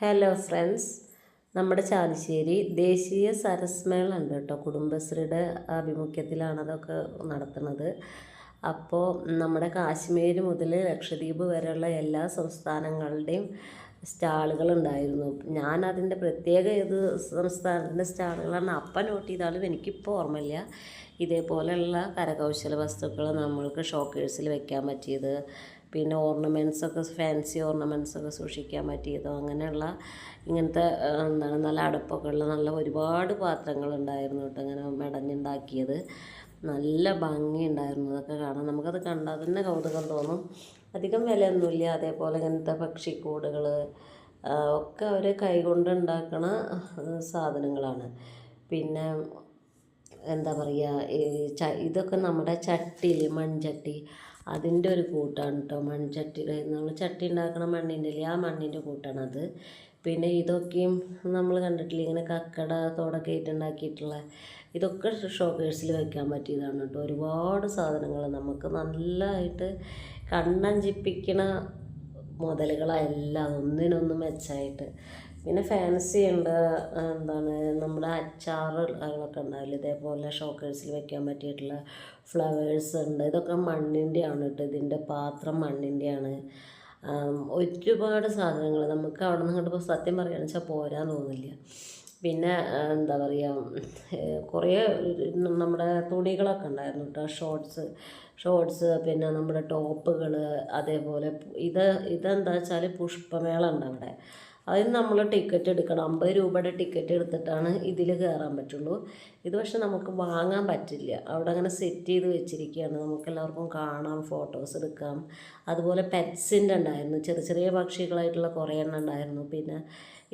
Hello friends, നമ്മുടെ ചാലിശ്ശേരി ദേശീയ സരസ് മേള ഉണ്ട് കേട്ടോ. കുടുംബശ്രീയുടെ ആഭിമുഖ്യത്തിലാണ് അതൊക്കെ നടത്തുന്നത്. അപ്പോൾ നമ്മുടെ കാശ്മീർ മുതൽ ലക്ഷദ്വീപ് വരെയുള്ള എല്ലാ സംസ്ഥാനങ്ങളുടെയും സ്റ്റാളുകളുണ്ടായിരുന്നു. ഞാൻ അതിൻ്റെ പ്രത്യേക ഏത് സംസ്ഥാനത്തിൻ്റെ സ്റ്റാളുകളാണ് അപ്പം നോട്ട് ചെയ്താലും എനിക്കിപ്പോൾ ഓർമ്മയില്ല. ഇതേപോലെയുള്ള കരകൗശല വസ്തുക്കൾ നമ്മൾക്ക് ഷോക്കേഴ്സിൽ വെക്കാൻ പറ്റിയത്, പിന്നെ ഓർണമെൻറ്റ്സൊക്കെ ഫാൻസി ഓർണമെൻറ്റ്സൊക്കെ സൂക്ഷിക്കാൻ പറ്റിയതോ അങ്ങനെയുള്ള ഇങ്ങനത്തെ നല്ല അടുപ്പൊക്കെ ഉള്ള നല്ല ഒരുപാട് പാത്രങ്ങളുണ്ടായിരുന്നു കേട്ടോ. ഇങ്ങനെ മെടഞ്ഞുണ്ടാക്കിയത് നല്ല ഭംഗിയുണ്ടായിരുന്നു. അതൊക്കെ കാണാൻ നമുക്കത് കണ്ടാൽ തന്നെ കൗതുകം തോന്നും. അധികം വിലയൊന്നുമില്ല. അതേപോലെ ഇങ്ങനത്തെ പക്ഷിക്കൂടുകൾ ഒക്കെ അവർ കൈകൊണ്ട് ഉണ്ടാക്കണ സാധനങ്ങളാണ്. പിന്നെ എന്താ പറയുക, ഇതൊക്കെ നമ്മുടെ ചട്ടിയിൽ മൺചട്ടി അതിൻ്റെ ഒരു കൂട്ടാണ് കേട്ടോ. മൺചട്ടിയുടെ നമ്മൾ ചട്ടി ഉണ്ടാക്കണ മണ്ണിൻ്റെ ഇല്ലേ, ആ മണ്ണിൻ്റെ കൂട്ടാണത്. പിന്നെ ഇതൊക്കെയും നമ്മൾ കണ്ടിട്ടില്ല, ഇങ്ങനെ കക്കട തോടൊക്കെ ആയിട്ടുണ്ടാക്കിയിട്ടുള്ള ഇതൊക്കെ ഷോക്കേഴ്സിൽ വെക്കാൻ പറ്റിയതാണ് കേട്ടോ. ഒരുപാട് സാധനങ്ങൾ നമുക്ക് നല്ലതായിട്ട് കണ്ണഞ്ചിപ്പിക്കണ മുതലുകളെല്ലാം ഒന്നിനൊന്നും മെച്ചമായിട്ട്. പിന്നെ ഫാൻസി ഉണ്ട്, എന്താണ് നമ്മുടെ അച്ചാറുകളൊക്കെ ഉണ്ടാവില്ല, ഇതേപോലെ ഷോക്കേഴ്സിൽ വെക്കാൻ പറ്റിയിട്ടുള്ള ഫ്ലവേഴ്സ് ഉണ്ട്. ഇതൊക്കെ മണ്ണിൻ്റെയാണ് കേട്ടോ. ഇതിൻ്റെ പാത്രം മണ്ണിൻ്റെയാണ്. ഒരുപാട് സാധനങ്ങൾ നമുക്ക് അവിടെ നിന്ന് കണ്ടപ്പോൾ സത്യം പറയുകയാണെന്ന് വെച്ചാൽ പോരാൻ തോന്നില്ല. പിന്നെ എന്താ പറയുക, കുറേ നമ്മുടെ തുണികളൊക്കെ ഉണ്ടായിരുന്നു കേട്ടോ. ഷോർട്സ് പിന്നെ നമ്മുടെ ടോപ്പുകൾ, അതേപോലെ ഇതെന്താ വെച്ചാൽ പുഷ്പമേള ഉണ്ട് അവിടെ. അതിന് നമ്മൾ ടിക്കറ്റ് എടുക്കണം. 50 രൂപയുടെ ടിക്കറ്റ് എടുത്തിട്ടാണ് ഇതിൽ കയറാൻ പറ്റുള്ളൂ. ഇത് പക്ഷെ നമുക്ക് വാങ്ങാൻ പറ്റില്ല. അവിടെ അങ്ങനെ സെറ്റ് ചെയ്ത് വെച്ചിരിക്കുകയാണ്. നമുക്കെല്ലാവർക്കും കാണാം, ഫോട്ടോസ് എടുക്കാം. അതുപോലെ പെറ്റ്സിൻ്റെ ഉണ്ടായിരുന്നു, ചെറിയ ചെറിയ പക്ഷികളായിട്ടുള്ള കുറേ എണ്ണം ഉണ്ടായിരുന്നു. പിന്നെ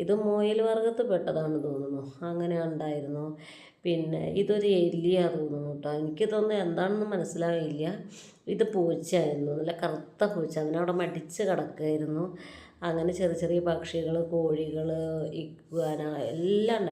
ഇത് മുയൽ വർഗ്ഗത്തിൽ പെട്ടതാണെന്ന് തോന്നുന്നു, അങ്ങനെ ഉണ്ടായിരുന്നു. പിന്നെ ഇതൊരു എലിയാണ് തോന്നുന്നു കേട്ടോ. എനിക്കിതൊന്നും എന്താണെന്ന് മനസ്സിലായില്ല. ഇത് പൂച്ചയായിരുന്നു, നല്ല കറുത്ത പൂച്ച. അവനവിടെ മടിച്ച് കിടക്കുമായിരുന്നു. അങ്ങനെ ചെറിയ ചെറിയ പക്ഷികൾ, കോഴികൾ, ഇഗ്വാന എല്ലാം